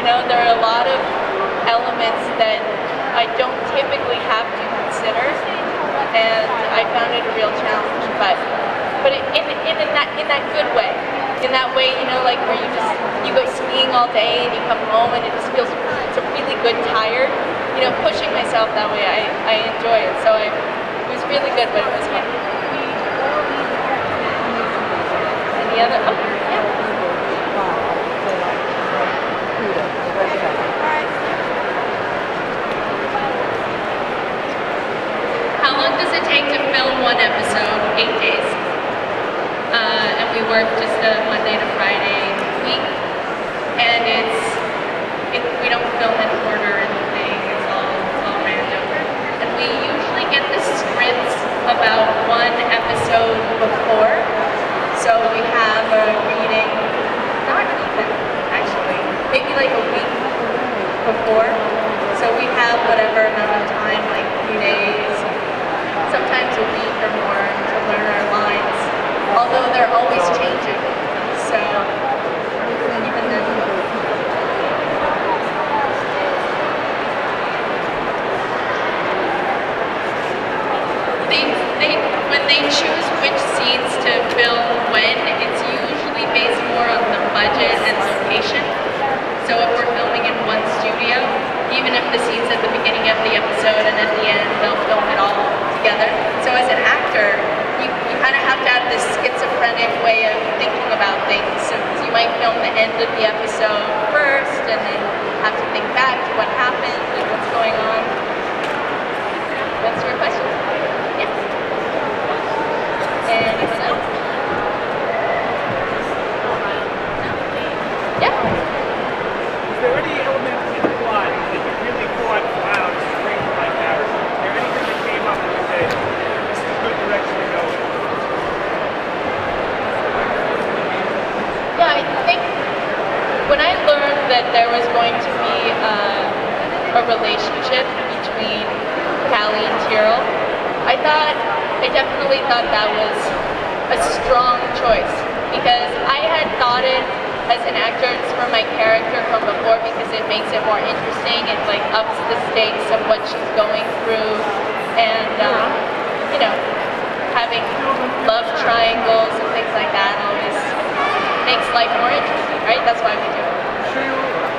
You know, there are a lot of elements that I don't typically have to consider, and I found it a real challenge. But in that good way. In that way, you know, like where you go skiing all day and you come home and it just feels, it's a really good tired. You know, pushing myself that way, I enjoy it. So it was really good, but it was fun. Any other? Oh, yeah. How long does it take to film one episode? 8 days. And we work just a Monday to Friday week. And we don't film in order or anything. It's all random. And we usually get the scripts about one episode before. So we have a reading, not even actually, maybe like a week before. So we have whatever amount of time, like 3 days, sometimes a week or more to learn our lines. Although they're always changing. So even then. When they choose which scenes to film when, it's usually based more on the budget and location. So if we're filming in one studio, even if the scene's at the beginning of the episode and at the end, they'll film it all together. So as an actor, you kind of have to have this schizophrenic way of thinking about things. So you might film the end of the episode first and then have to think back to what happened and what's going on. That's your question? Yes. Anyone else? Yeah. Is there any element in the plot that you really thought, wow, this is great for my character? Is there anything that came up and you said, this is a good direction to go in? Yeah, I think when I learned that there was going to be a relationship between Callie and Tyrell, I definitely thought that was a strong choice, because I had thought it as an actor, it's for my character from before, because it makes it more interesting. It like ups the stakes of what she's going through, and you know, having love triangles and things like that always makes life more interesting, right? That's why we do it.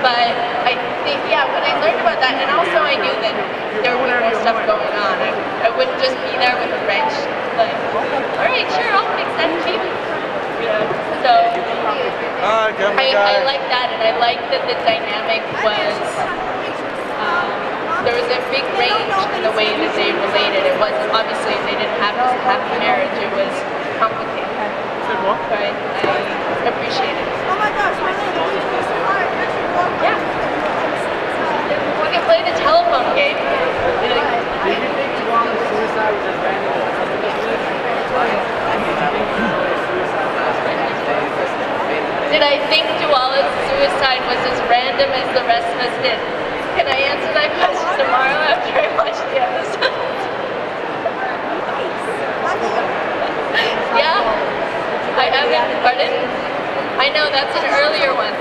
But I think, yeah, when I learned about that, and also I knew that there would be more stuff going on. I wouldn't just be there with a wrench, like, all right, sure, I'll fix that too. You know, so I like that, and I like that the dynamic was, there was a big range in the way that they related. It wasn't, obviously, they didn't have this happy marriage, it was complicated. But I appreciate it. Oh my gosh, my name is Yeah. We can play the telephone game. Did you think Tuala's suicide was as random as Did I think Tuala's suicide was as random as the rest of us did? Can I answer that question tomorrow after I watch the episode? Yeah? I haven't, pardon? I know, that's an earlier one.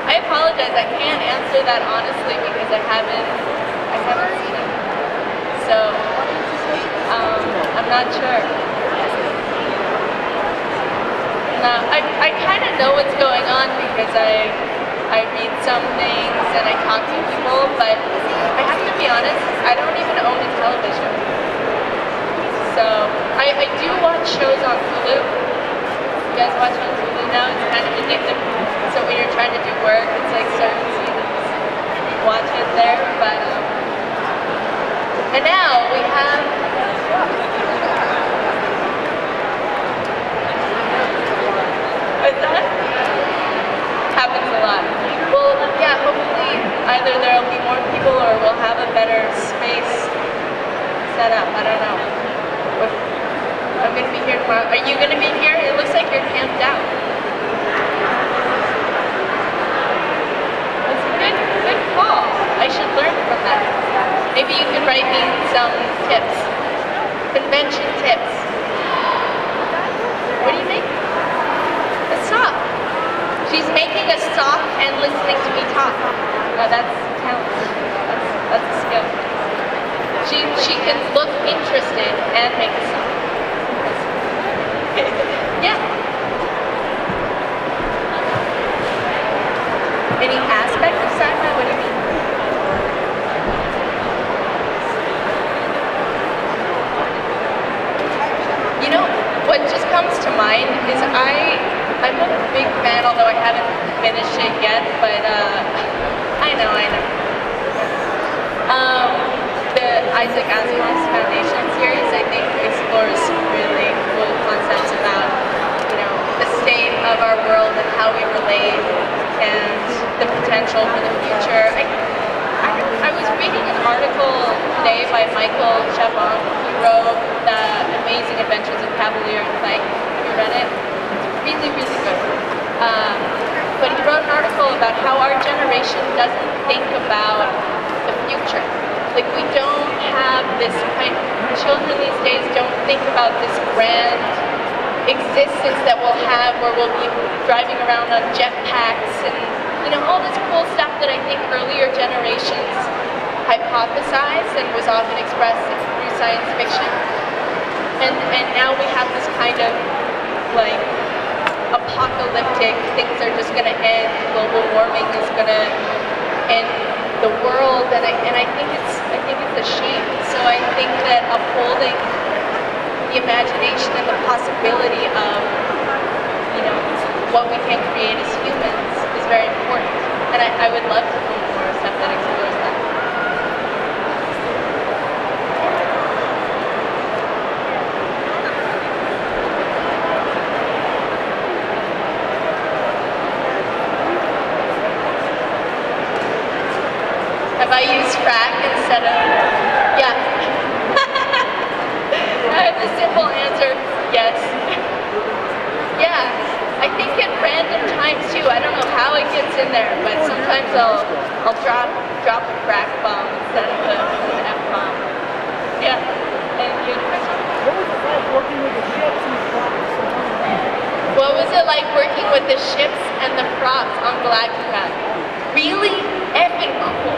I apologize, I can't answer that honestly because I haven't seen it. So, I'm not sure. No, I kind of know what's going on because I read some things and I talk to people, but I have to be honest, I don't even own a television. So, I do watch shows on Hulu. You guys watch on Hulu now? It's kind of addictive. So when you're trying to do work, it's like certain seasons. Watch it there, but and now we have what's that? Happens a lot. Well, yeah, hopefully either there'll be more people or we'll have a better space set up. I don't know. I'm gonna be here tomorrow. Are you gonna be here? It looks like you're camped out. Good call. I should learn from that. Maybe you could write me some tips. Convention tips. What do you make? A sock. She's making a sock and listening to me talk. Any aspect of sci-fi? What do you mean? You know, what just comes to mind is I'm a big fan, although I haven't finished it yet, but I know. The Isaac Asimov's Foundation series, I think, explores really cool concepts about, you know, the state of our world and how we relate and the potential for the future. I was reading an article today by Michael Chabon, who wrote The Amazing Adventures of Cavalier and Clay. Have you read it? It's really, really good. But he wrote an article about how our generation doesn't think about the future. Like, we don't have this kind of, children these days don't think about this grand existence that we'll have where we'll be driving around on jetpacks and, you know, all this cool stuff that I think earlier generations hypothesized and was often expressed through science fiction. And now we have this kind of, like, apocalyptic, things are just going to end, global warming is going to end the world, and I think it's a shame. So I think that upholding the imagination and the possibility of, you know, what we can create as humans is very important. And I would love to do more stuff that explores that. Have I used frack instead of, yeah. I have the simple answer, yes. Yeah, I think at random times too. I don't know how it gets in there, but sometimes I'll drop a frack bomb instead of an F bomb. Yeah, and you had a question? What was it like working with the ships and the props? What was it like working with the ships and the props on Galactica? Really effing cool.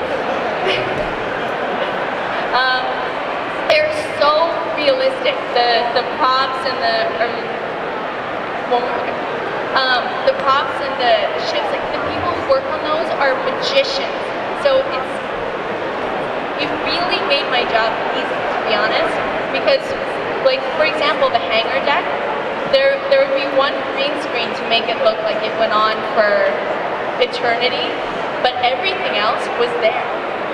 They're so realistic. The props and the props and the ships, like the people who work on those are magicians. So it really made my job easy, to be honest, because, like, for example, the hangar deck, there would be one green screen to make it look like it went on for eternity, but everything else was there.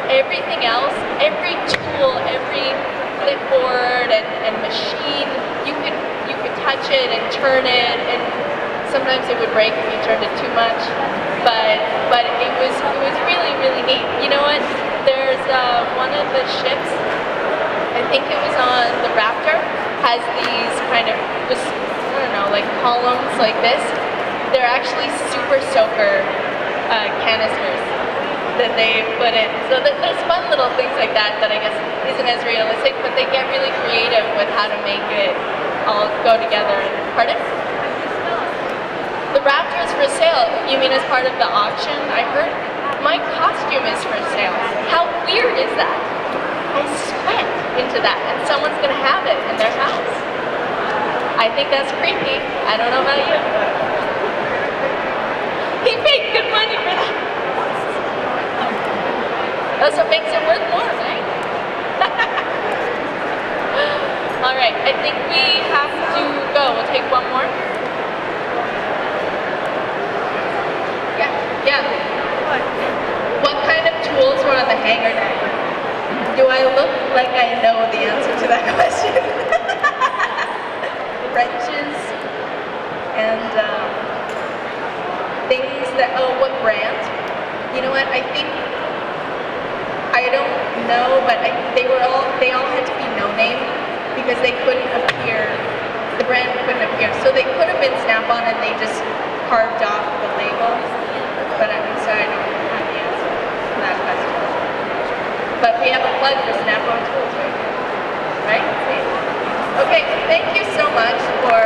Everything else, every tool, every clipboard and machine, you could touch it and turn it, and sometimes it would break if you turned it too much. But it was really, really neat. You know what? There's one of the ships, I think it was on the Raptor, has these kind of just, I don't know, like columns like this. They're actually super soaker canisters that they put in. So there's fun little things like that I guess isn't as realistic, but they get really creative with how to make it all go together. Pardon? The Raptor is for sale. You mean as part of the auction? I heard my costume is for sale. How weird is that? I spent into that and someone's gonna have it in their house. I think that's creepy. I don't know about you. He paid good money for that. That's what makes it worth more, right? All right, I think we have to go. We'll take one more. Yeah. What kind of tools were on the hangar deck? Do I look like I know the answer to that question? Wrenches and things that, oh, what brand? You know what, I think, I don't know, but they all had to be no-name because they couldn't appear, the brand couldn't appear. So they could have been Snap-on and they just carved off the label, but I'm sorry, I don't have the answer to that question. But we have a plug for Snap-on tools right here, right? Okay, thank you so much for